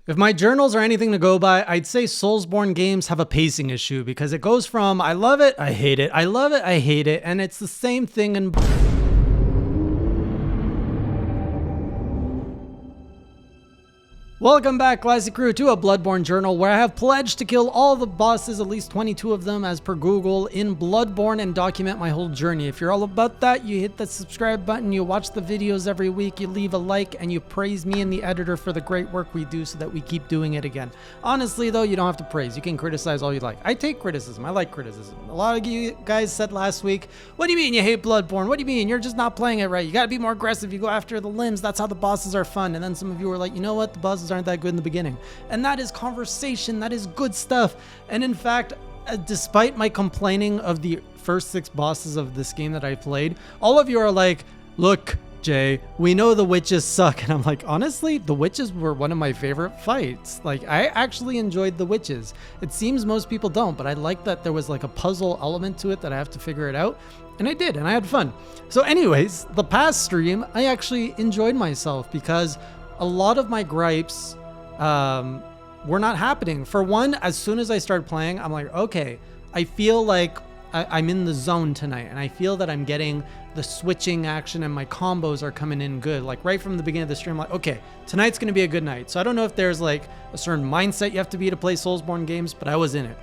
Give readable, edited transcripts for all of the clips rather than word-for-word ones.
If my journals are anything to go by, I'd say Soulsborne games have a pacing issue because it goes from I love it, I hate it, I love it, I hate it, and it's the same thing in Welcome back, Classic Crew, to a Bloodborne journal where I have pledged to kill all the bosses, at least 22 of them as per Google, in Bloodborne and document my whole journey. If you're all about that, you hit the subscribe button, you watch the videos every week, you leave a like, and you praise me and the editor for the great work we do so that we keep doing it again. Honestly, though, you don't have to praise. You can criticize all you like. I take criticism. I like criticism. A lot of you guys said last week, what do you mean you hate Bloodborne? What do you mean? You're just not playing it right. You gotta be more aggressive. You go after the limbs. That's how the bosses are fun. And then some of you were like, you know what? The bosses aren't that good in the beginning. And that is conversation. That is good stuff. And in fact, despite my complaining of the first 6 bosses of this game that I played, all of you are like, look, Jay, we know the witches suck. And I'm like, honestly, the witches were one of my favorite fights. Like, I actually enjoyed the witches. It seems most people don't, but I like that there was like a puzzle element to it that I have to figure it out. And I did, and I had fun. So anyways, the past stream, I actually enjoyed myself because a lot of my gripes were not happening. For one, as soon as I started playing, I'm like, okay, I feel like I'm in the zone tonight, and I feel that I'm getting the switching action and my combos are coming in good. Like right from the beginning of the stream, like, okay, tonight's gonna be a good night. So I don't know if there's like a certain mindset you have to be to play Soulsborne games, but I was in it.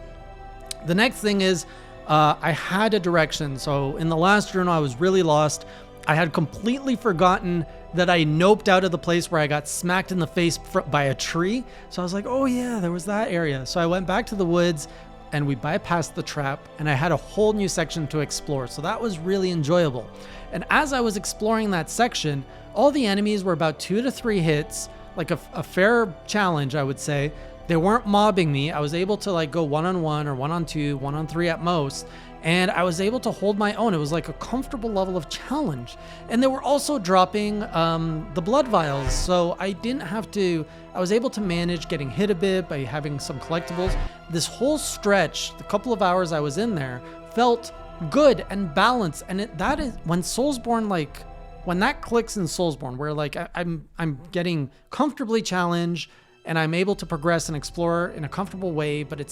The next thing is I had a direction. So in the last journal, I was really lost. I had completely forgotten that I noped out of the place where I got smacked in the face by a tree. So I was like, oh yeah, there was that area. So I went back to the woods and we bypassed the trap and I had a whole new section to explore. So that was really enjoyable. And as I was exploring that section, all the enemies were about 2 to 3 hits, like a fair challenge, I would say. They weren't mobbing me. I was able to like go 1-on-1 or 1-on-2, 1-on-3 at most. And I was able to hold my own. It was like a comfortable level of challenge. And they were also dropping the blood vials. So I didn't have to, I was able to manage getting hit a bit by having some collectibles. This whole stretch, the couple of hours I was in there, felt good and balanced. And that is when Soulsborne, like, when that clicks in Soulsborne, where like I'm getting comfortably challenged, and I'm able to progress and explore in a comfortable way, but it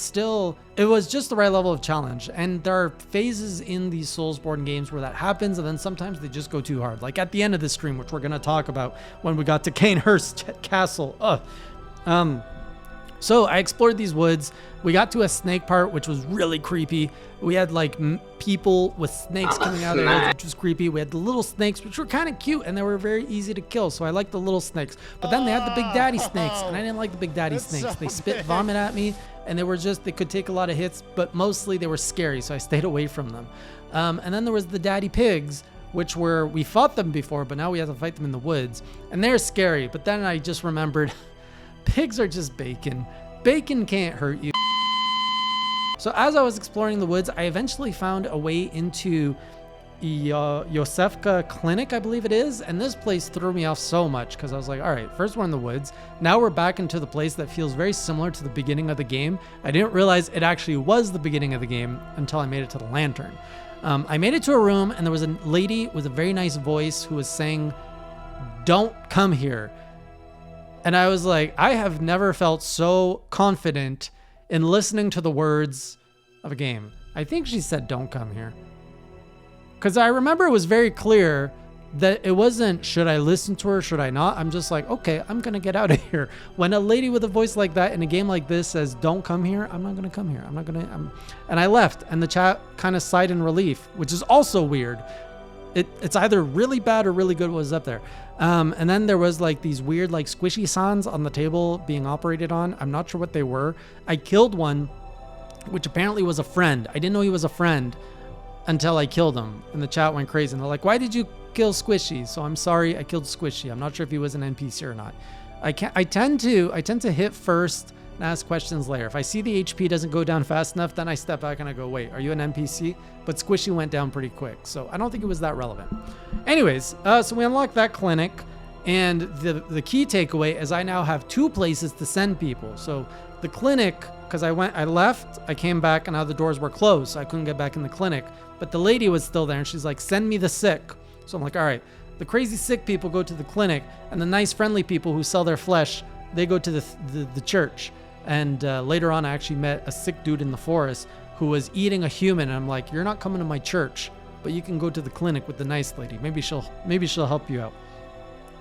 was just the right level of challenge. And there are phases in these Soulsborne games where that happens, and then sometimes they just go too hard. Like at the end of the stream, which we're gonna talk about when we got to Cainhurst Castle. So I explored these woods. We got to a snake part, which was really creepy. We had like people with snakes coming out of their heads, which was creepy. We had the little snakes, which were kind of cute, and they were very easy to kill. So I liked the little snakes. But then they had the big daddy snakes, and I didn't like the big daddy snakes. They spit vomit at me, and they could take a lot of hits, but mostly they were scary, so I stayed away from them. And then there was the daddy pigs, which we fought them before, but now we have to fight them in the woods. And they're scary, but then I just remembered pigs are just bacon. Bacon can't hurt you. So as I was exploring the woods, I eventually found a way into Yosefka clinic, I believe it is. And this place threw me off so much because I was like, all right, first we're in the woods. Now we're back into the place that feels very similar to the beginning of the game. I didn't realize it actually was the beginning of the game until I made it to the lantern. I made it to a room and there was a lady with a very nice voice who was saying, don't come here. And I was like, I have never felt so confident in listening to the words of a game. I think she said, don't come here. Because I remember it was very clear that it wasn't, should I listen to her, should I not? I'm just like, okay, I'm going to get out of here. When a lady with a voice like that in a game like this says, don't come here, I'm not going to come here. And I left, and the chat kind of sighed in relief, which is also weird. It's either really bad or really good what was up there. And then there was like these weird like squishy sounds on the table being operated on. I'm not sure what they were. I killed one, which apparently was a friend. I didn't know he was a friend until I killed him. And the chat went crazy. And they're like, why did you kill Squishy? So I'm sorry, I killed Squishy. I'm not sure if he was an NPC or not. I tend to hit first and ask questions later. If I see the HP doesn't go down fast enough, then I step back and I go, wait, are you an NPC? But Squishy went down pretty quick, so I don't think it was that relevant. Anyways, so we unlocked that clinic, and the key takeaway is I now have 2 places to send people. So the clinic, because I left, I came back, and now the doors were closed, so I couldn't get back in the clinic. But the lady was still there, and she's like, send me the sick. So I'm like, all right. The crazy sick people go to the clinic, and the nice friendly people who sell their flesh they go to the church. And later on, I actually met a sick dude in the forest who was eating a human. And I'm like, you're not coming to my church, but you can go to the clinic with the nice lady. Maybe she'll help you out.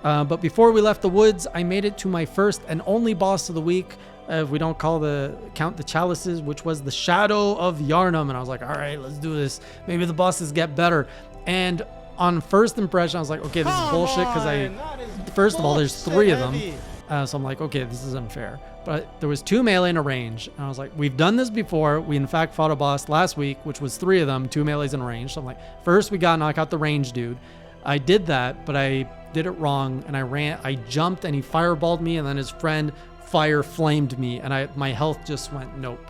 But before we left the woods, I made it to my first and only boss of the week. If we don't count the chalices, which was the Shadow of Yharnam. And I was like, all right, let's do this. Maybe the bosses get better. And on first impression, I was like, okay, this is bullshit. Because first of all, there's 3 of them. So I'm like, okay, this is unfair. But there was 2 melee and a range. And I was like, we've done this before. We in fact fought a boss last week, which was 3 of them, 2 melees and a range. So I'm like, first we gotta knock out the range dude. I did that, but I did it wrong. And I jumped and he fireballed me. And then his friend fire flamed me. And my health just went nope.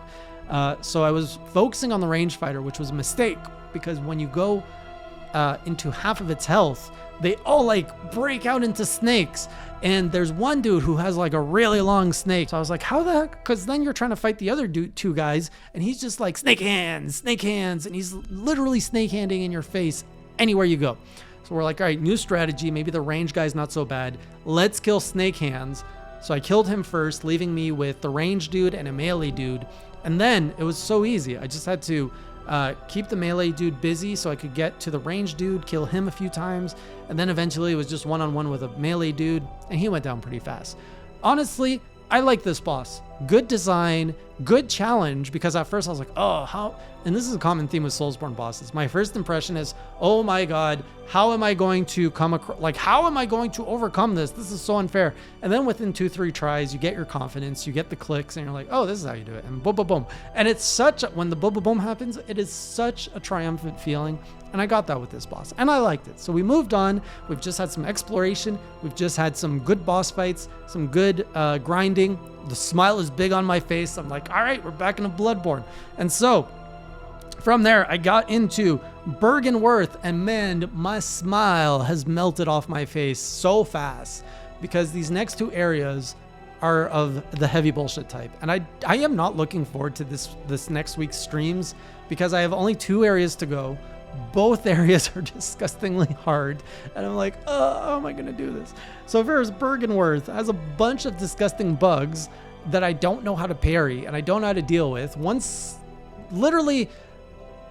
So I was focusing on the range fighter, which was a mistake. Because when you go into half of its health, they all like break out into snakes. And there's one dude who has like a really long snake. So I was like, how the heck? Because then you're trying to fight the other 2 guys and he's just like snake hands. And he's literally snake handing in your face anywhere you go. So we're like, all right, new strategy. Maybe the range guy's not so bad. Let's kill snake hands. So I killed him first, leaving me with the range dude and a melee dude. And then it was so easy. I just had to keep the melee dude busy so I could get to the range dude, kill him a few times, and then eventually it was just one-on-one with a melee dude, and he went down pretty fast. Honestly, I like this boss. Good design, good challenge, because at first I was like, oh, how? And this is a common theme with Soulsborne bosses. My first impression is, oh my god, how am I going to how am I going to overcome this? This is so unfair. And then within 2-3 tries, you get your confidence, you get the clicks, and you're like, oh, this is how you do it. And boom, boom, boom. And it's when the boom, boom, boom happens, it is such a triumphant feeling. And I got that with this boss, and I liked it. So we moved on. We've just had some exploration. We've just had some good boss fights, some good grinding. The smile is big on my face. I'm like, all right, we're back into Bloodborne. And so from there, I got into Bergenworth, and man, my smile has melted off my face so fast because these next 2 areas are of the heavy bullshit type. And I am not looking forward to this next week's streams because I have only 2 areas to go. Both areas are disgustingly hard, and I'm like, oh, how am I gonna do this? So first, Bergenworth has a bunch of disgusting bugs that I don't know how to parry and I don't know how to deal with. Literally,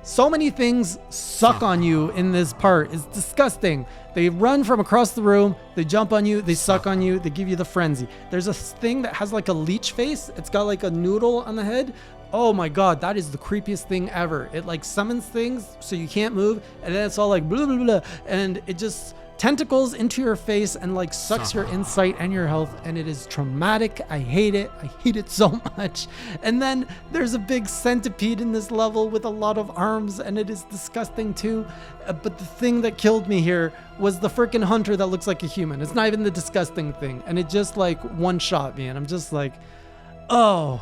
so many things suck on you in this part. It's disgusting. They run from across the room, they jump on you, they suck on you, they give you the frenzy. There's a thing that has like a leech face. It's got like a noodle on the head. Oh my god, that is the creepiest thing ever. It like summons things so you can't move, and then it's all like blah blah blah, and it just tentacles into your face and like sucks your insight and your health, and it is traumatic. I hate it so much. And then there's a big centipede in this level with a lot of arms, and it is disgusting too. But the thing that killed me here was the freaking hunter that looks like a human. It's not even the disgusting thing, and it just like one shot me, and I'm just like, oh,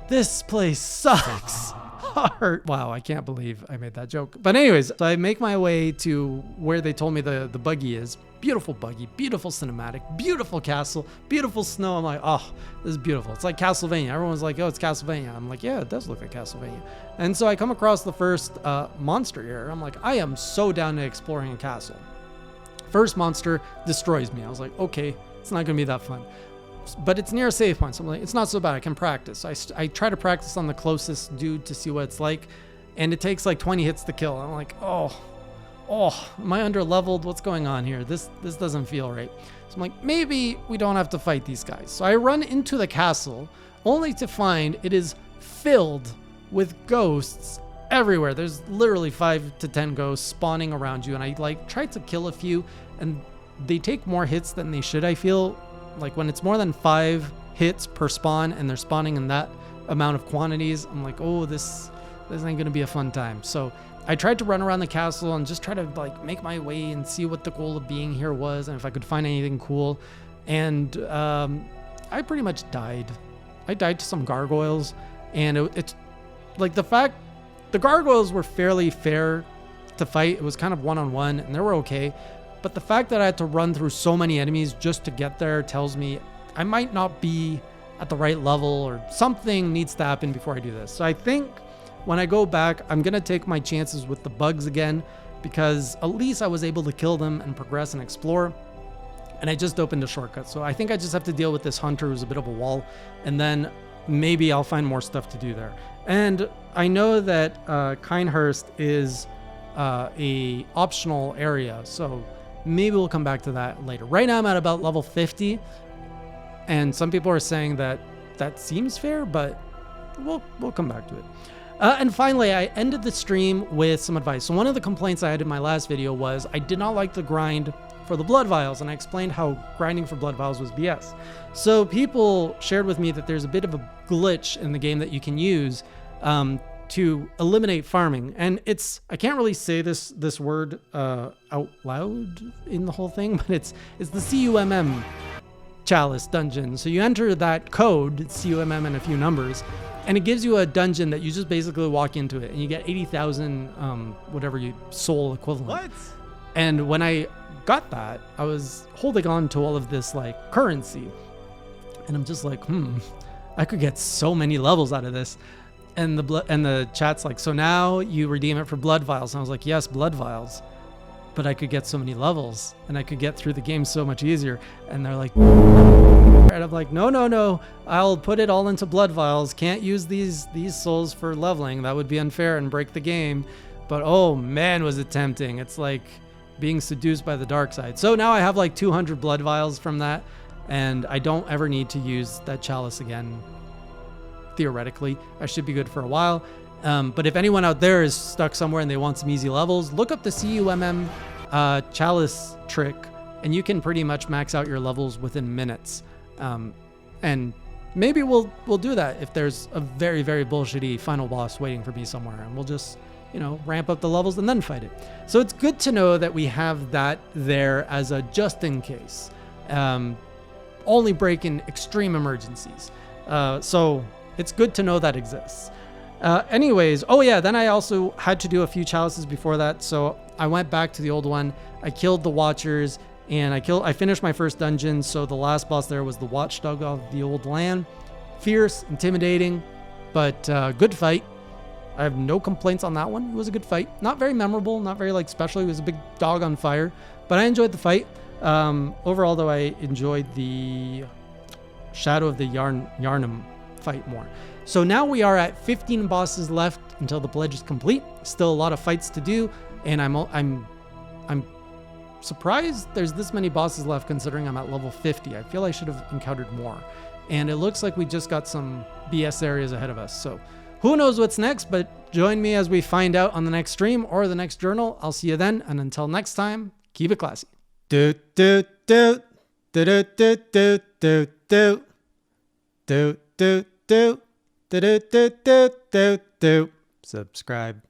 this place sucks hard. Wow, I can't believe I made that joke. But anyways, so I make my way to where they told me the buggy is. Beautiful buggy, beautiful cinematic, beautiful castle, beautiful snow. I'm like, oh, this is beautiful. It's like Castlevania. Everyone's like, oh, it's Castlevania. I'm like, yeah, it does look like Castlevania. And so I come across the first monster here. I'm like, I am so down to exploring a castle. First monster destroys me. I was like, okay, it's not gonna be that fun. But it's near a save point, so I'm like, it's not so bad, I can practice. I try to practice on the closest dude to see what it's like, and it takes like 20 hits to kill. I'm like, oh, am I under leveled? What's going on here? This doesn't feel right. So I'm like, maybe we don't have to fight these guys. So I run into the castle, only to find it is filled with ghosts everywhere. There's literally 5 to 10 ghosts spawning around you, and I like tried to kill a few, and they take more hits than they should, I feel. Like when it's more than 5 hits per spawn and they're spawning in that amount of quantities, I'm like, oh, this ain't gonna be a fun time. So I tried to run around the castle and just try to like make my way and see what the goal of being here was and if I could find anything cool. And I pretty much died. I died to some gargoyles, and it's like the gargoyles were fairly fair to fight. It was kind of one-on-one and they were okay. But the fact that I had to run through so many enemies just to get there tells me I might not be at the right level, or something needs to happen before I do this. So I think when I go back, I'm going to take my chances with the bugs again, because at least I was able to kill them and progress and explore. And I just opened a shortcut. So I think I just have to deal with this hunter who's a bit of a wall. And then maybe I'll find more stuff to do there. And I know that Cainhurst is a optional area. So maybe we'll come back to that later. Right now I'm at about level 50. And some people are saying that that seems fair, but we'll come back to it. And finally, I ended the stream with some advice. So one of the complaints I had in my last video was I did not like the grind for the blood vials, and I explained how grinding for blood vials was BS. So people shared with me that there's a bit of a glitch in the game that you can use to eliminate farming. And I can't really say this word out loud in the whole thing, but it's the CUMM chalice dungeon. So you enter that code, CUMM and a few numbers, and it gives you a dungeon that you just basically walk into it and you get 80,000 whatever you soul equivalent. What? And when I got that, I was holding on to all of this like currency, and I'm just like, I could get so many levels out of this. And the chat's like, so now you redeem it for blood vials. And I was like, yes, blood vials, but I could get so many levels and I could get through the game so much easier. And they're like, and I'm like, no, I'll put it all into blood vials. Can't use these souls for leveling. That would be unfair and break the game. But oh man, was it tempting. It's like being seduced by the dark side. So now I have like 200 blood vials from that, and I don't ever need to use that chalice again. Theoretically, I should be good for a while. But if anyone out there is stuck somewhere and they want some easy levels, look up the CUMM chalice trick, and you can pretty much max out your levels within minutes. And maybe we'll do that if there's a very, very bullshitty final boss waiting for me somewhere, and we'll just, ramp up the levels and then fight it. So it's good to know that we have that there as a just in case. Only break in extreme emergencies. So it's good to know that exists. Anyways, oh yeah, then I also had to do a few chalices before that. So I went back to the old one. I killed the Watchers, and I finished my first dungeon. So the last boss there was the Watchdog of the Old Land. Fierce, intimidating, but good fight. I have no complaints on that one. It was a good fight. Not very memorable, not very special. It was a big dog on fire, but I enjoyed the fight. Overall, though, I enjoyed the Shadow of the Yharnam fight more. So now we are at 15 bosses left until the pledge is complete. Still a lot of fights to do, and I'm surprised there's this many bosses left considering I'm at level 50. I feel I should have encountered more. And it looks like we just got some BS areas ahead of us. So who knows what's next, but join me as we find out on the next stream or the next journal. I'll see you then, and until next time, keep it classy. Do do do do do do do do do do do do do do do do do. Subscribe.